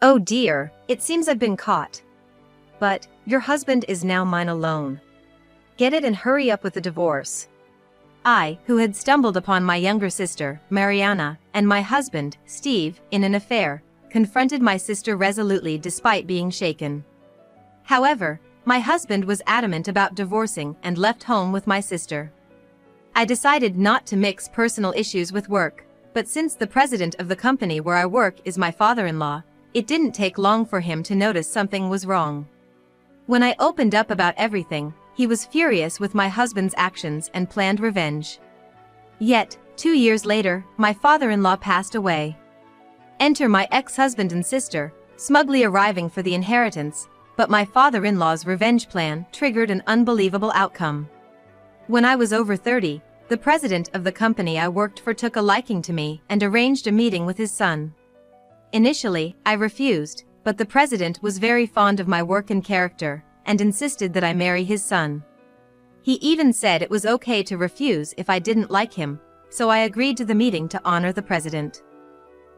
Oh dear, it seems I've been caught. But, your husband is now mine alone. Get it and hurry up with the divorce. I, who had stumbled upon my younger sister, Mariana, and my husband, Steve, in an affair, confronted my sister resolutely despite being shaken. However, my husband was adamant about divorcing and left home with my sister. I decided not to mix personal issues with work, but since the president of the company where I work is my father-in-law, it didn't take long for him to notice something was wrong. When I opened up about everything, he was furious with my husband's actions and planned revenge. Yet, 2 years later, my father-in-law passed away. Enter my ex-husband and sister, smugly arriving for the inheritance, but my father-in-law's revenge plan triggered an unbelievable outcome. When I was over 30, the president of the company I worked for took a liking to me and arranged a meeting with his son. Initially, I refused, but the president was very fond of my work and character, and insisted that I marry his son. He even said it was okay to refuse if I didn't like him, so I agreed to the meeting to honor the president.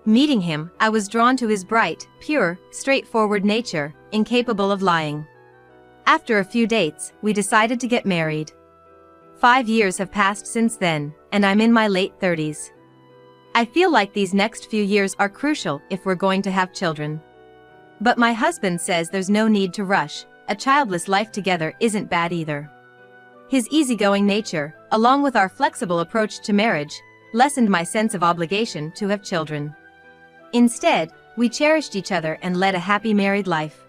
Meeting him, I was drawn to his bright, pure, straightforward nature, incapable of lying. After a few dates, we decided to get married. 5 years have passed since then, and I'm in my late 30s. I feel like these next few years are crucial if we're going to have children. But my husband says there's no need to rush. A childless life together isn't bad either. His easygoing nature, along with our flexible approach to marriage, lessened my sense of obligation to have children. Instead, we cherished each other and led a happy married life.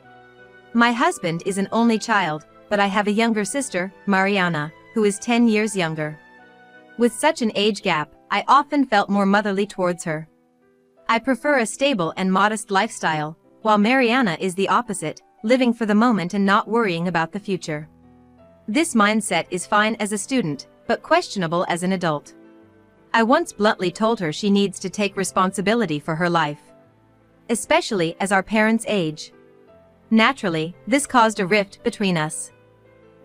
My husband is an only child, but I have a younger sister, Mariana, who is 10 years younger. With such an age gap, I often felt more motherly towards her. I prefer a stable and modest lifestyle, while Mariana is the opposite, living for the moment and not worrying about the future. This mindset is fine as a student, but questionable as an adult. I once bluntly told her she needs to take responsibility for her life, especially as our parents age. Naturally, this caused a rift between us.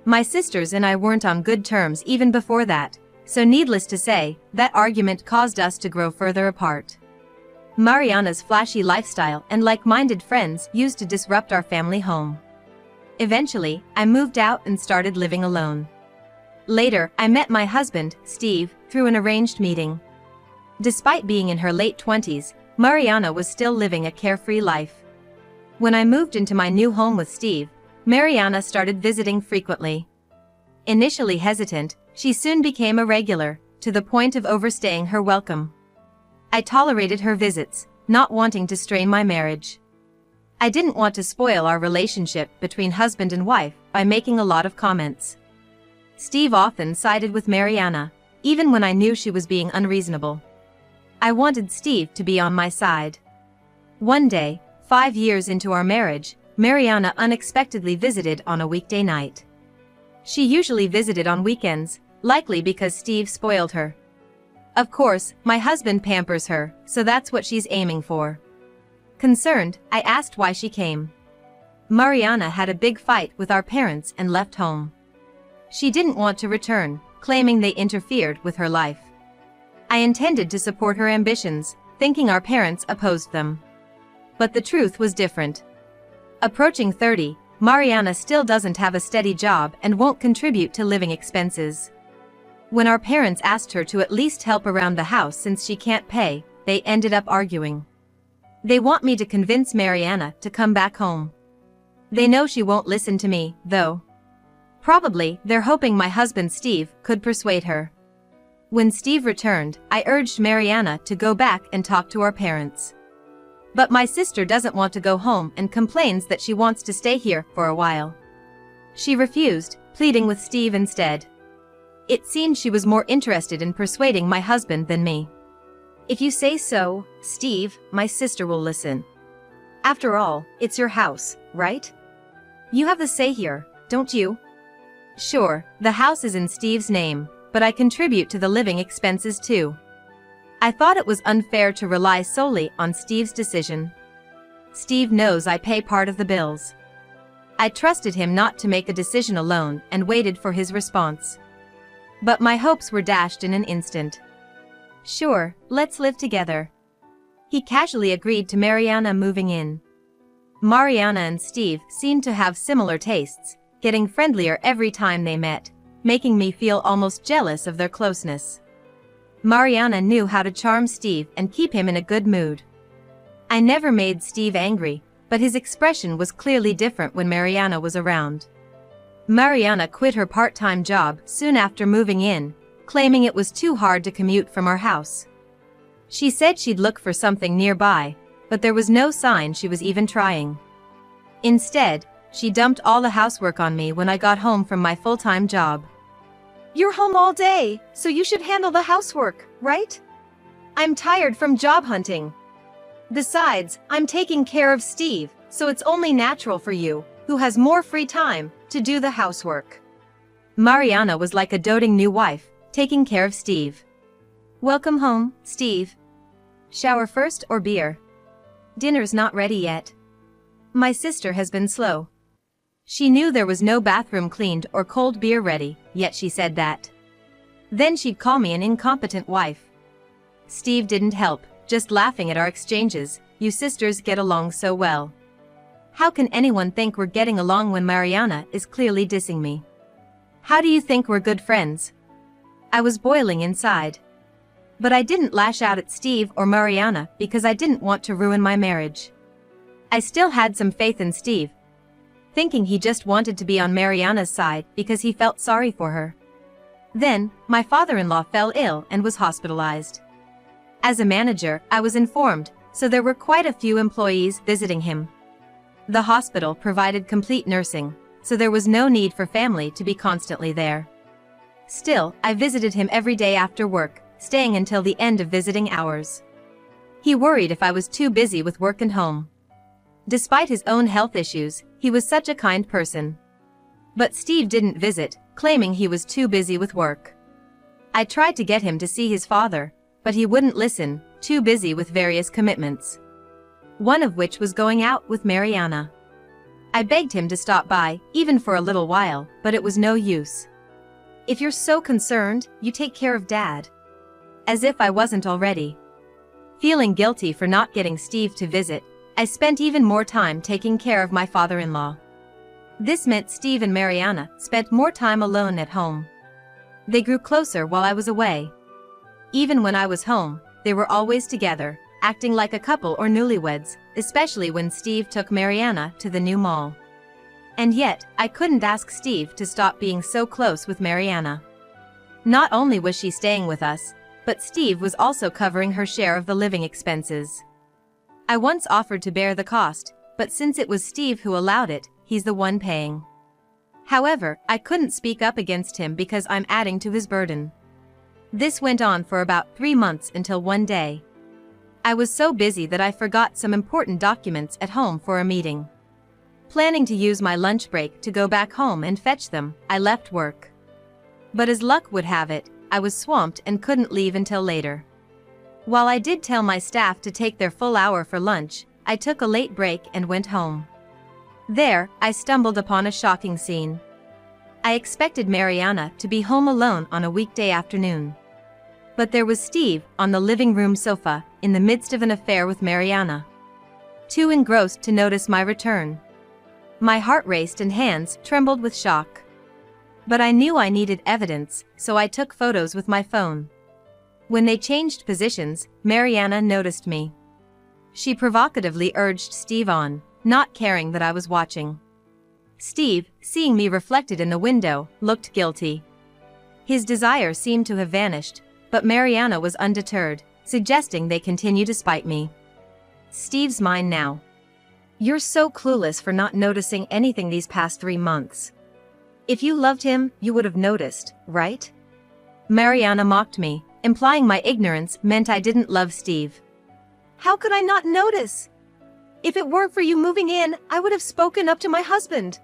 My sisters and I weren't on good terms even before that, so needless to say, that argument caused us to grow further apart. Mariana's flashy lifestyle and like-minded friends used to disrupt our family home. Eventually, I moved out and started living alone. Later, I met my husband, Steve, through an arranged meeting. Despite being in her late 20s, Mariana was still living a carefree life. When I moved into my new home with Steve, Mariana started visiting frequently. Initially hesitant, she soon became a regular, to the point of overstaying her welcome. I tolerated her visits, not wanting to strain my marriage. I didn't want to spoil our relationship between husband and wife by making a lot of comments. Steve often sided with Mariana, even when I knew she was being unreasonable. I wanted Steve to be on my side. One day, 5 years into our marriage, Mariana unexpectedly visited on a weekday night. She usually visited on weekends, likely because Steve spoiled her. Of course, my husband pampers her, so that's what she's aiming for. Concerned, I asked why she came. Mariana had a big fight with our parents and left home. She didn't want to return, claiming they interfered with her life. I intended to support her ambitions, thinking our parents opposed them. But the truth was different. Approaching 30, Mariana still doesn't have a steady job and won't contribute to living expenses. When our parents asked her to at least help around the house since she can't pay, they ended up arguing. They want me to convince Mariana to come back home. They know she won't listen to me, though. Probably, they're hoping my husband Steve could persuade her. When Steve returned, I urged Mariana to go back and talk to our parents. But my sister doesn't want to go home and complains that she wants to stay here for a while. She refused, pleading with Steve instead. It seemed she was more interested in persuading my husband than me. If you say so, Steve, my sister will listen. After all, it's your house, right? You have the say here, don't you? Sure, the house is in Steve's name, but I contribute to the living expenses too. I thought it was unfair to rely solely on Steve's decision. Steve knows I pay part of the bills. I trusted him not to make a decision alone and waited for his response. But my hopes were dashed in an instant. Sure, let's live together. He casually agreed to Mariana moving in. Mariana and Steve seemed to have similar tastes, getting friendlier every time they met, making me feel almost jealous of their closeness. Mariana knew how to charm Steve and keep him in a good mood. I never made Steve angry, but his expression was clearly different when Mariana was around. Mariana quit her part-time job soon after moving in, claiming it was too hard to commute from our house. She said she'd look for something nearby, but there was no sign she was even trying. Instead, she dumped all the housework on me when I got home from my full-time job. You're home all day, so you should handle the housework, right? I'm tired from job hunting. Besides, I'm taking care of Steve, so it's only natural for you, who has more free time, to do the housework. Mariana was like a doting new wife, taking care of Steve. Welcome home, Steve. Shower first or beer? Dinner's not ready yet. My sister has been slow. She knew there was no bathroom cleaned or cold beer ready, yet she said that. Then she'd call me an incompetent wife. Steve didn't help, just laughing at our exchanges. You sisters get along so well. How can anyone think we're getting along when Mariana is clearly dissing me? How do you think we're good friends? I was boiling inside. But I didn't lash out at Steve or Mariana because I didn't want to ruin my marriage. I still had some faith in Steve, thinking he just wanted to be on Mariana's side because he felt sorry for her. Then, my father-in-law fell ill and was hospitalized. As a manager, I was informed, so there were quite a few employees visiting him. The hospital provided complete nursing, so there was no need for family to be constantly there. Still, I visited him every day after work, staying until the end of visiting hours. He worried if I was too busy with work and home. Despite his own health issues, he was such a kind person. But Steve didn't visit, claiming he was too busy with work. I tried to get him to see his father, but he wouldn't listen, too busy with various commitments. One of which was going out with Mariana. I begged him to stop by, even for a little while, but it was no use. If you're so concerned, you take care of Dad. As if I wasn't already. Feeling guilty for not getting Steve to visit, I spent even more time taking care of my father-in-law. This meant Steve and Mariana spent more time alone at home. They grew closer while I was away. Even when I was home, they were always together, acting like a couple or newlyweds, especially when Steve took Mariana to the new mall. And yet, I couldn't ask Steve to stop being so close with Mariana. Not only was she staying with us, but Steve was also covering her share of the living expenses. I once offered to bear the cost, but since it was Steve who allowed it, he's the one paying. However, I couldn't speak up against him because I'm adding to his burden. This went on for about 3 months until one day. I was so busy that I forgot some important documents at home for a meeting. Planning to use my lunch break to go back home and fetch them, I left work. But as luck would have it, I was swamped and couldn't leave until later. While I did tell my staff to take their full hour for lunch, I took a late break and went home. There, I stumbled upon a shocking scene. I expected Mariana to be home alone on a weekday afternoon. But there was Steve on the living room sofa, in the midst of an affair with Mariana. Too engrossed to notice my return. My heart raced and hands trembled with shock. But I knew I needed evidence, so I took photos with my phone. When they changed positions, Mariana noticed me. She provocatively urged Steve on, not caring that I was watching. Steve, seeing me reflected in the window, looked guilty. His desire seemed to have vanished, but Mariana was undeterred, suggesting they continue to spite me. Steve's mine now. You're so clueless for not noticing anything these past 3 months. If you loved him, you would have noticed, right? Mariana mocked me, implying my ignorance meant I didn't love Steve. How could I not notice? If it weren't for you moving in, I would have spoken up to my husband.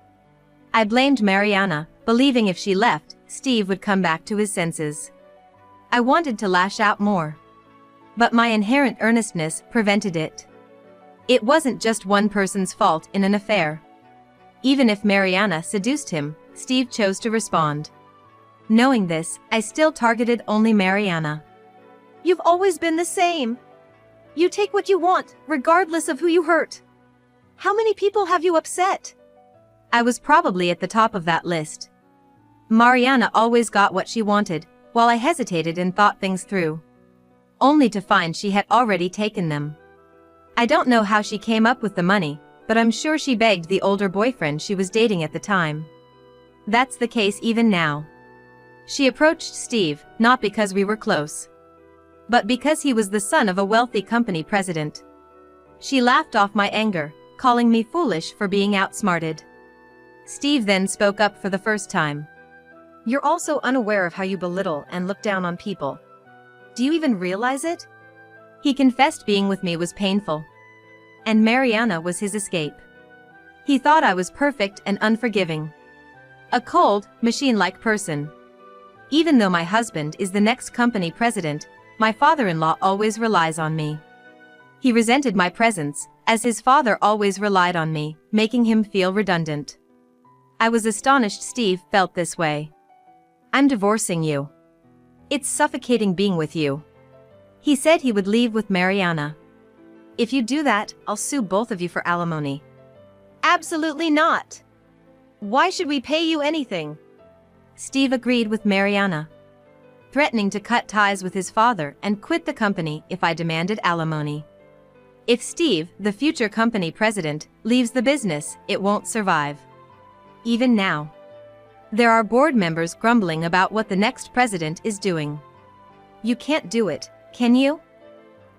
I blamed Mariana, believing if she left, Steve would come back to his senses. I wanted to lash out more. But my inherent earnestness prevented it. It wasn't just one person's fault in an affair. Even if Mariana seduced him, Steve chose to respond. Knowing this, I still targeted only Mariana. You've always been the same. You take what you want, regardless of who you hurt. How many people have you upset? I was probably at the top of that list. Mariana always got what she wanted, while I hesitated and thought things through. Only to find she had already taken them. I don't know how she came up with the money, but I'm sure she begged the older boyfriend she was dating at the time. That's the case even now. She approached Steve, not because we were close, but because he was the son of a wealthy company president. She laughed off my anger, calling me foolish for being outsmarted. Steve then spoke up for the first time. You're also unaware of how you belittle and look down on people. Do you even realize it? He confessed being with me was painful, and Mariana was his escape. He thought I was perfect and unforgiving. A cold, machine-like person. Even though my husband is the next company president, my father-in-law always relies on me. He resented my presence, as his father always relied on me, making him feel redundant. I was astonished Steve felt this way. I'm divorcing you. It's suffocating being with you. He said he would leave with Mariana. If you do that, I'll sue both of you for alimony. Absolutely not. Why should we pay you anything? Steve agreed with Mariana, threatening to cut ties with his father and quit the company if I demanded alimony. If Steve, the future company president, leaves the business, it won't survive. Even now, there are board members grumbling about what the next president is doing. You can't do it, can you?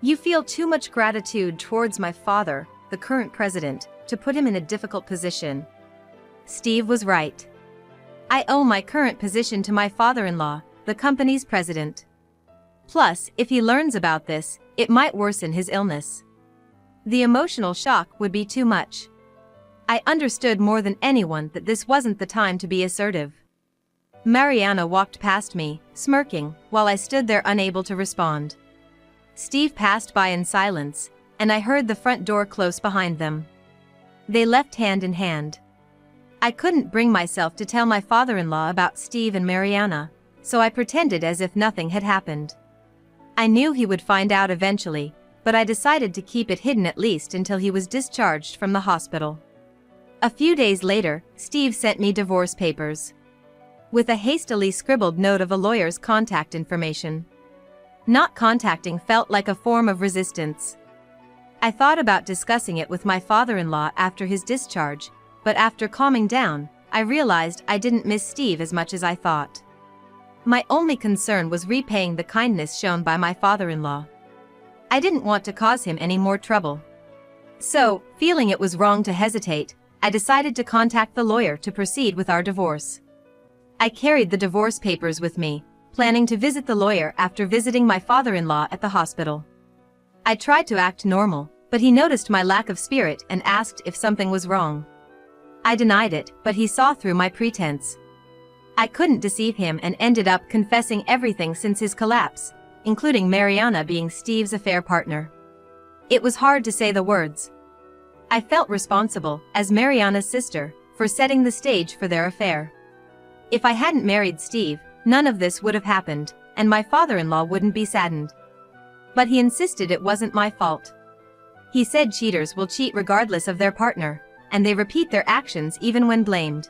You feel too much gratitude towards my father, the current president, to put him in a difficult position. Steve was right. I owe my current position to my father-in-law, the company's president. Plus, if he learns about this, it might worsen his illness. The emotional shock would be too much. I understood more than anyone that this wasn't the time to be assertive. Mariana walked past me, smirking, while I stood there unable to respond. Steve passed by in silence, and I heard the front door close behind them. They left hand in hand. I couldn't bring myself to tell my father-in-law about Steve and Mariana, so I pretended as if nothing had happened. I knew he would find out eventually, but I decided to keep it hidden at least until he was discharged from the hospital. A few days later, Steve sent me divorce papers, with a hastily scribbled note of a lawyer's contact information. Not contacting felt like a form of resistance. I thought about discussing it with my father-in-law after his discharge, but after calming down, I realized I didn't miss Steve as much as I thought. My only concern was repaying the kindness shown by my father-in-law. I didn't want to cause him any more trouble. So, feeling it was wrong to hesitate, I decided to contact the lawyer to proceed with our divorce. I carried the divorce papers with me, planning to visit the lawyer after visiting my father-in-law at the hospital. I tried to act normal, but he noticed my lack of spirit and asked if something was wrong. I denied it, but he saw through my pretense. I couldn't deceive him and ended up confessing everything since his collapse, including Mariana being Steve's affair partner. It was hard to say the words. I felt responsible, as Mariana's sister, for setting the stage for their affair. If I hadn't married Steve, none of this would have happened, and my father-in-law wouldn't be saddened. But he insisted it wasn't my fault. He said cheaters will cheat regardless of their partner, and they repeat their actions even when blamed.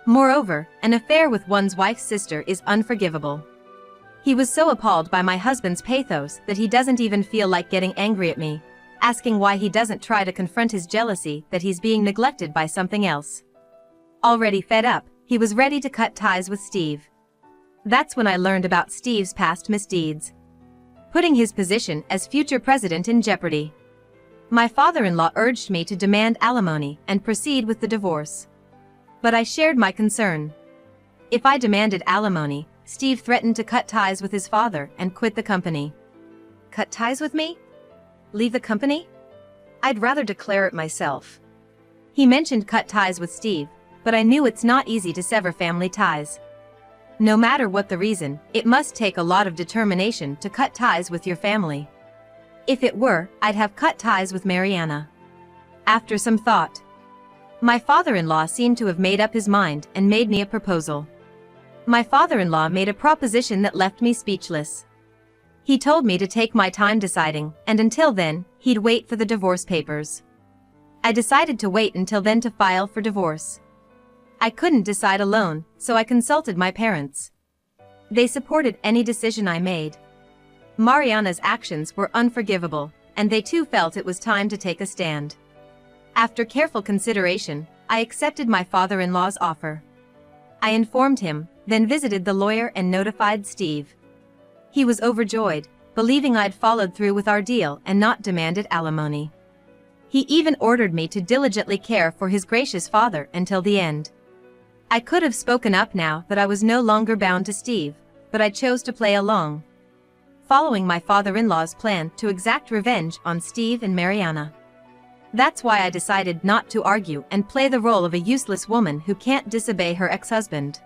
Moreover, an affair with one's wife's sister is unforgivable. He was so appalled by my husband's pathos that he doesn't even feel like getting angry at me, asking why he doesn't try to confront his jealousy that he's being neglected by something else. Already fed up, he was ready to cut ties with Steve. That's when I learned about Steve's past misdeeds, putting his position as future president in jeopardy. My father-in-law urged me to demand alimony and proceed with the divorce. But I shared my concern. If I demanded alimony, Steve threatened to cut ties with his father and quit the company. Cut ties with me? Leave the company? I'd rather declare it myself. He mentioned cut ties with Steve, but I knew it's not easy to sever family ties. No matter what the reason, it must take a lot of determination to cut ties with your family. If it were, I'd have cut ties with Mariana. After some thought, my father-in-law seemed to have made up his mind and made me a proposal. My father-in-law made a proposition that left me speechless. He told me to take my time deciding, and until then, he'd wait for the divorce papers. I decided to wait until then to file for divorce. I couldn't decide alone, so I consulted my parents. They supported any decision I made. Mariana's actions were unforgivable, and they too felt it was time to take a stand. After careful consideration, I accepted my father-in-law's offer. I informed him, then visited the lawyer and notified Steve. He was overjoyed, believing I'd followed through with our deal and not demanded alimony. He even ordered me to diligently care for his gracious father until the end. I could have spoken up now that I was no longer bound to Steve, but I chose to play along, following my father-in-law's plan to exact revenge on Steve and Mariana. That's why I decided not to argue and play the role of a useless woman who can't disobey her ex-husband.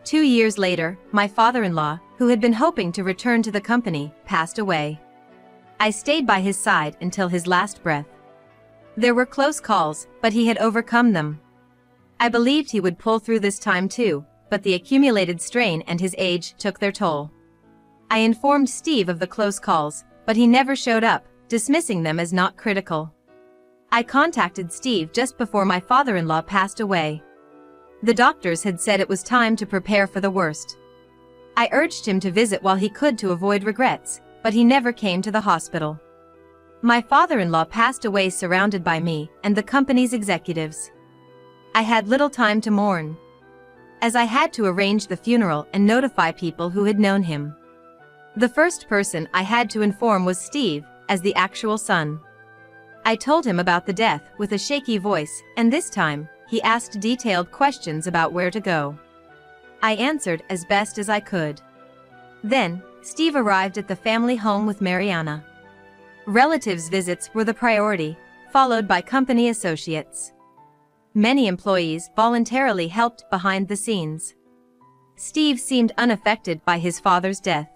2 years later, my father-in-law, who had been hoping to return to the company, passed away. I stayed by his side until his last breath. There were close calls, but he had overcome them. I believed he would pull through this time too, but the accumulated strain and his age took their toll. I informed Steve of the close calls, but he never showed up, dismissing them as not critical. I contacted Steve just before my father-in-law passed away. The doctors had said it was time to prepare for the worst. I urged him to visit while he could to avoid regrets, but he never came to the hospital. My father-in-law passed away surrounded by me and the company's executives. I had little time to mourn, as I had to arrange the funeral and notify people who had known him. The first person I had to inform was Steve, as the actual son. I told him about the death with a shaky voice, and this time, he asked detailed questions about where to go. I answered as best as I could. Then, Steve arrived at the family home with Mariana. Relatives' visits were the priority, followed by company associates. Many employees voluntarily helped behind the scenes. Steve seemed unaffected by his father's death.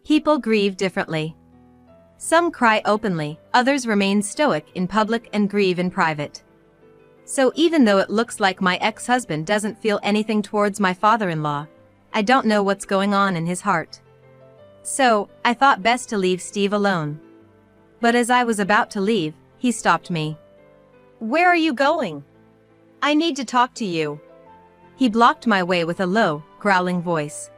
People grieve differently. Some cry openly, others remain stoic in public and grieve in private. So even though it looks like my ex-husband doesn't feel anything towards my father-in-law, I don't know what's going on in his heart. So, I thought best to leave Steve alone. But as I was about to leave, he stopped me. "Where are you going? I need to talk to you." He blocked my way with a low, growling voice.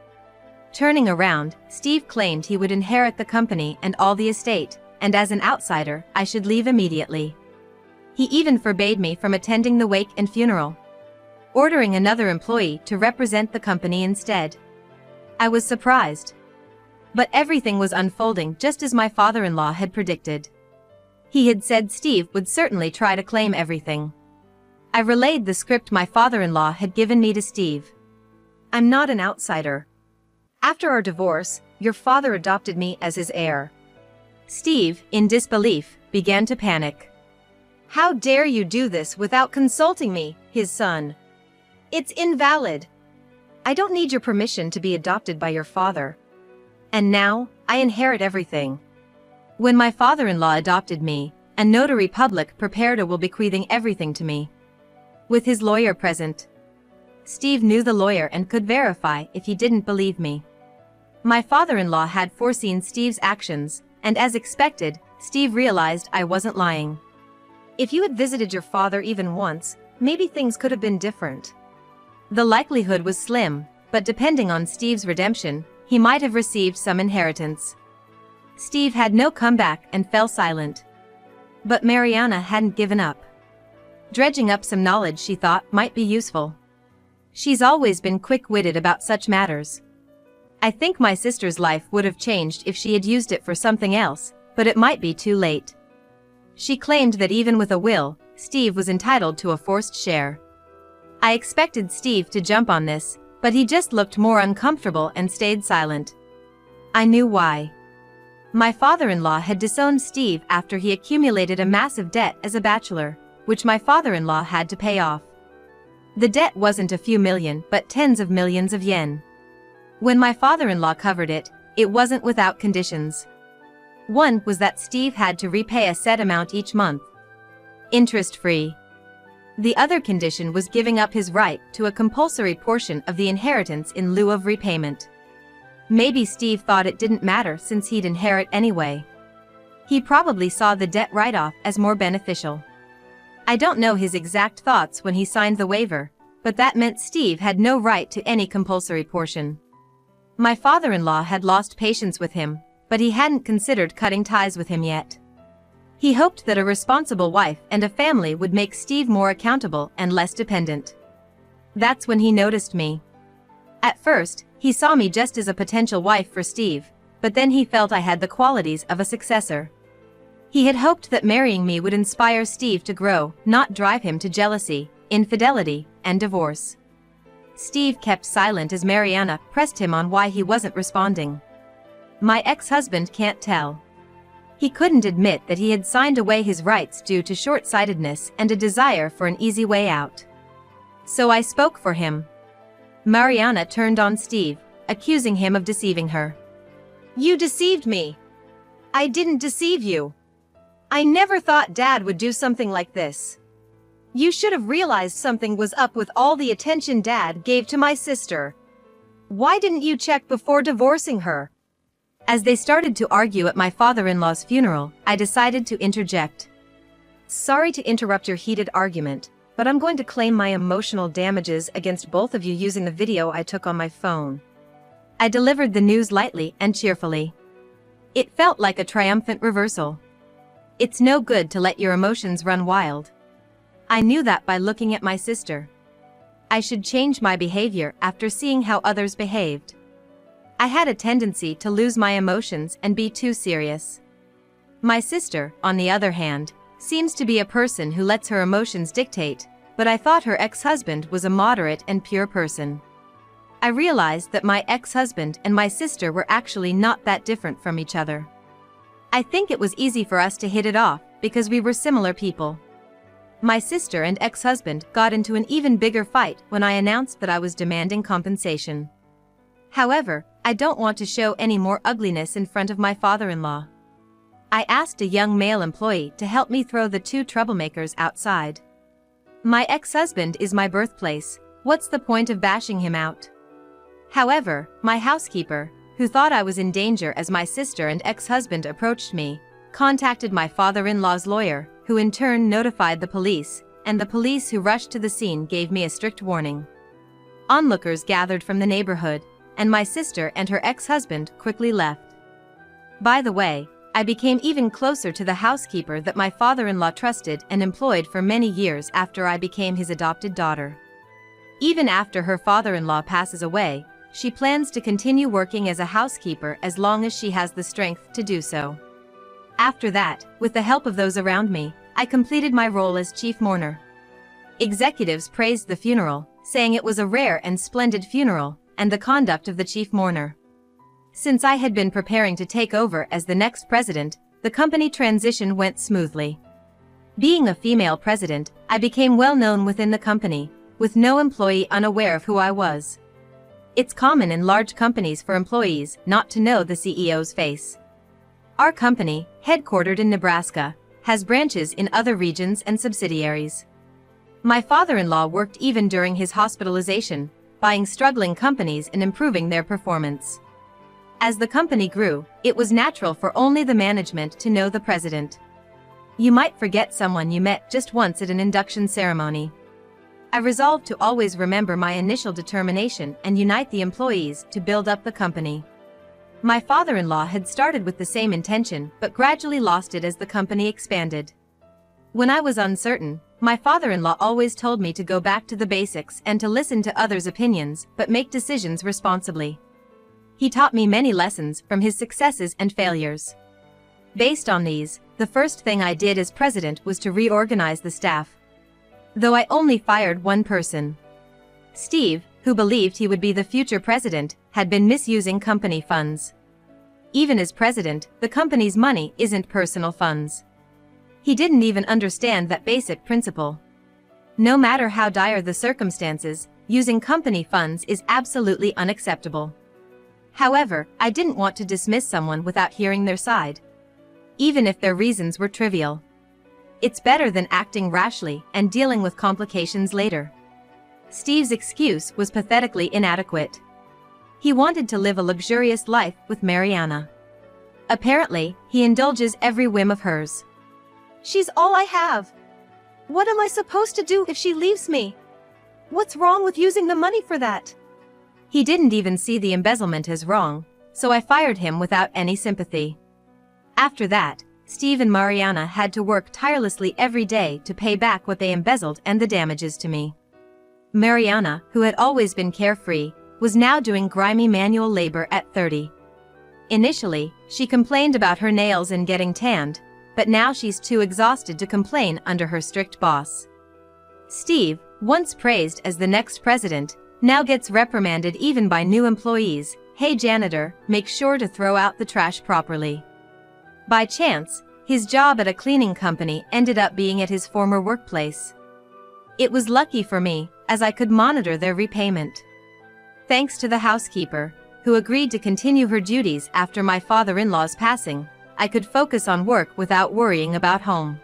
Turning around, Steve claimed he would inherit the company and all the estate, and as an outsider, I should leave immediately. He even forbade me from attending the wake and funeral, ordering another employee to represent the company instead. I was surprised. But everything was unfolding just as my father-in-law had predicted. He had said Steve would certainly try to claim everything. I relayed the script my father-in-law had given me to Steve. "I'm not an outsider. After our divorce, your father adopted me as his heir." Steve, in disbelief, began to panic. "How dare you do this without consulting me, his son? It's invalid. I don't need your permission to be adopted by your father. And now, I inherit everything." When my father-in-law adopted me, a notary public prepared a will bequeathing everything to me, with his lawyer present. Steve knew the lawyer and could verify if he didn't believe me. My father-in-law had foreseen Steve's actions, and as expected, Steve realized I wasn't lying. "If you had visited your father even once, maybe things could have been different." The likelihood was slim, but depending on Steve's redemption, he might have received some inheritance. Steve had no comeback and fell silent. But Mariana hadn't given up. Dredging up some knowledge she thought might be useful. She's always been quick-witted about such matters. I think my sister's life would have changed if she had used it for something else, but it might be too late. She claimed that even with a will, Steve was entitled to a forced share. I expected Steve to jump on this, but he just looked more uncomfortable and stayed silent. I knew why. My father-in-law had disowned Steve after he accumulated a massive debt as a bachelor, which my father-in-law had to pay off. The debt wasn't a few million, but tens of millions of yen. When my father-in-law covered it, it wasn't without conditions. One was that Steve had to repay a set amount each month, interest-free. The other condition was giving up his right to a compulsory portion of the inheritance in lieu of repayment. Maybe Steve thought it didn't matter since he'd inherit anyway. He probably saw the debt write-off as more beneficial. I don't know his exact thoughts when he signed the waiver, but that meant Steve had no right to any compulsory portion. My father-in-law had lost patience with him, but he hadn't considered cutting ties with him yet. He hoped that a responsible wife and a family would make Steve more accountable and less dependent. That's when he noticed me. At first, he saw me just as a potential wife for Steve, but then he felt I had the qualities of a successor. He had hoped that marrying me would inspire Steve to grow, not drive him to jealousy, infidelity, and divorce. Steve kept silent as Mariana pressed him on why he wasn't responding. My ex-husband can't tell. He couldn't admit that he had signed away his rights due to short-sightedness and a desire for an easy way out. So I spoke for him. Mariana turned on Steve, accusing him of deceiving her. "You deceived me. I didn't deceive you. I never thought Dad would do something like this. You should have realized something was up with all the attention Dad gave to my sister. Why didn't you check before divorcing her?" As they started to argue at my father-in-law's funeral, I decided to interject. "Sorry to interrupt your heated argument, but I'm going to claim my emotional damages against both of you using the video I took on my phone." I delivered the news lightly and cheerfully. It felt like a triumphant reversal. It's no good to let your emotions run wild. I knew that by looking at my sister. I should change my behavior after seeing how others behaved. I had a tendency to lose my emotions and be too serious. My sister, on the other hand, seems to be a person who lets her emotions dictate, but I thought her ex-husband was a moderate and pure person. I realized that my ex-husband and my sister were actually not that different from each other. I think it was easy for us to hit it off because we were similar people. My sister and ex-husband got into an even bigger fight when I announced that I was demanding compensation. However, I don't want to show any more ugliness in front of my father-in-law. I asked a young male employee to help me throw the two troublemakers outside. My ex-husband is my birthplace, what's the point of bashing him out? However, my housekeeper, who thought I was in danger as my sister and ex-husband approached me, contacted my father-in-law's lawyer, who in turn notified the police, and the police who rushed to the scene gave me a strict warning. Onlookers gathered from the neighborhood, and my sister and her ex-husband quickly left. By the way, I became even closer to the housekeeper that my father-in-law trusted and employed for many years after I became his adopted daughter. Even after her father-in-law passes away, she plans to continue working as a housekeeper as long as she has the strength to do so. After that, with the help of those around me, I completed my role as chief mourner. Executives praised the funeral, saying it was a rare and splendid funeral, and the conduct of the chief mourner. Since I had been preparing to take over as the next president, the company transition went smoothly. Being a female president, I became well known within the company, with no employee unaware of who I was. It's common in large companies for employees not to know the CEO's face. Our company, headquartered in Nebraska, has branches in other regions and subsidiaries. My father-in-law worked even during his hospitalization, buying struggling companies and improving their performance. As the company grew, it was natural for only the management to know the president. You might forget someone you met just once at an induction ceremony. I resolved to always remember my initial determination and unite the employees to build up the company. My father-in-law had started with the same intention but gradually lost it as the company expanded. When I was uncertain, my father-in-law always told me to go back to the basics and to listen to others' opinions but make decisions responsibly. He taught me many lessons from his successes and failures. Based on these, the first thing I did as president was to reorganize the staff. Though I only fired one person. Steve, who believed he would be the future president, had been misusing company funds. Even as president, the company's money isn't personal funds. He didn't even understand that basic principle. No matter how dire the circumstances, using company funds is absolutely unacceptable. However, I didn't want to dismiss someone without hearing their side. Even if their reasons were trivial. It's better than acting rashly and dealing with complications later. Steve's excuse was pathetically inadequate. He wanted to live a luxurious life with Mariana. Apparently, he indulges every whim of hers. "She's all I have. What am I supposed to do if she leaves me? What's wrong with using the money for that? He didn't even see the embezzlement as wrong, so I fired him without any sympathy. After that, Steve and Mariana had to work tirelessly every day to pay back what they embezzled and the damages to me. Mariana, who had always been carefree, was now doing grimy manual labor at 30. Initially, she complained about her nails and getting tanned, but now she's too exhausted to complain under her strict boss. Steve, once praised as the next president, now gets reprimanded even by new employees. Hey janitor, make sure to throw out the trash properly. By chance, his job at a cleaning company ended up being at his former workplace. It was lucky for me, as I could monitor their repayment. Thanks to the housekeeper, who agreed to continue her duties after my father-in-law's passing, I could focus on work without worrying about home.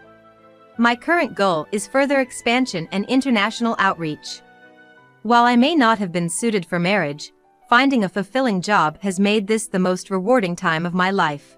My current goal is further expansion and international outreach. While I may not have been suited for marriage, finding a fulfilling job has made this the most rewarding time of my life.